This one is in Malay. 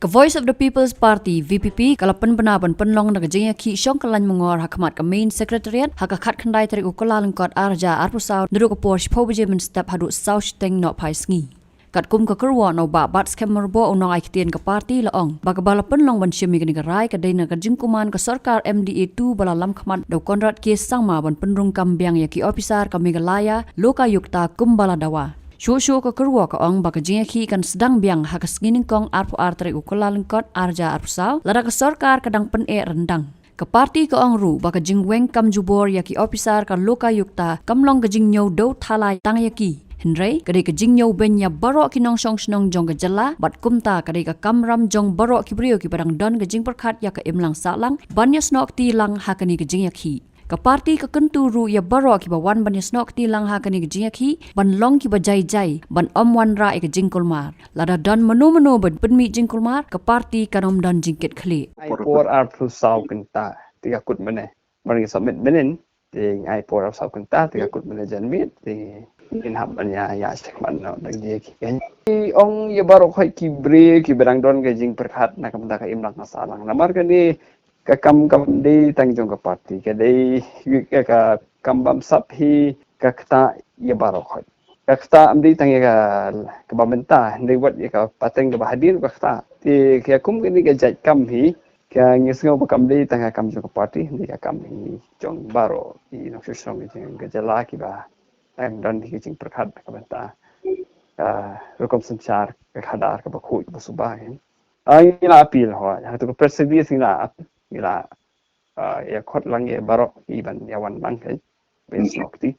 Voice of the People's Party VPP kalapan penaban penlong nagajaya ki syong kalan mengor hakamat ke main secretariat hakakat khandai tarik ukala lengkot arja arpusau neduk por shpobeje men step hadu south teng no pai sngi kat kum ka kerwa no ba bat skemmerbo unong aiktian ke parti laong bagabala penlong ban syemi gani garai ka dai naga jingkuman ke sarkar MDA 2 bala lam khamat do konrat ke sangma ban penrung kambiang ya ki officer ka megalaya loka yukta kumbala dawa Shushu ka kerwa ka ong baka jingaki kan sedang biang hakas ngining kong arpu arteri ukula lengkot arja arpusau lada ke sarkar kadang pen rendang. Ke parti ka ong ru baka jingweng kam jubor yaki officer ka loka yukta kamlong ka jingnyau do thalai tang yaki. Henry kadai ka jingnyau benya barok kinong song snong jong ka jala bat kumta kadai ka kamram jong barok kibrio ki padang don ka jing perkhat ya ka imlang salang banyas nok ti lang hakani ka jingyaki. Ka parti ka kenturu ya baro ki bawan ban yasnok ti lang ha kani gijia ki ban long ki bajai jai ban wan ra e jingkulmar lada don menu ban penmi jingkulmar ka parti kanom don jingket khli ai por ar thu sau kenta tiga kut mene mari submit menen ting ai por ar sau kenta tiga kut mene jan mit ting in hab anya ya sekman no dag je ki ken ong ya baro khoi ki bre ki berang don ge jing perkhat na kam da ka imlang na salang namar ka ni ka kam di tangjong ka parti ka dei ka kambam sap hi ka kta ya baro khoi ka kta amdi tang ya ka bamenta ndai wat ya ka pateng ka bahadir ka kta ti ka kum ni ka jaj kam hi ka ngisngo ba kam di tang ka kam jong ka parti ni ka kam hi jong baro i no shushong ni ka jala ki ba ang don hi jing perkhat ka benta ka rukom sanchar ka khadar ka ba khu ba subahin ai ila apil ho ha to persevere sila ila ya khot lang ye barok iban ya wan bang kai ben sokti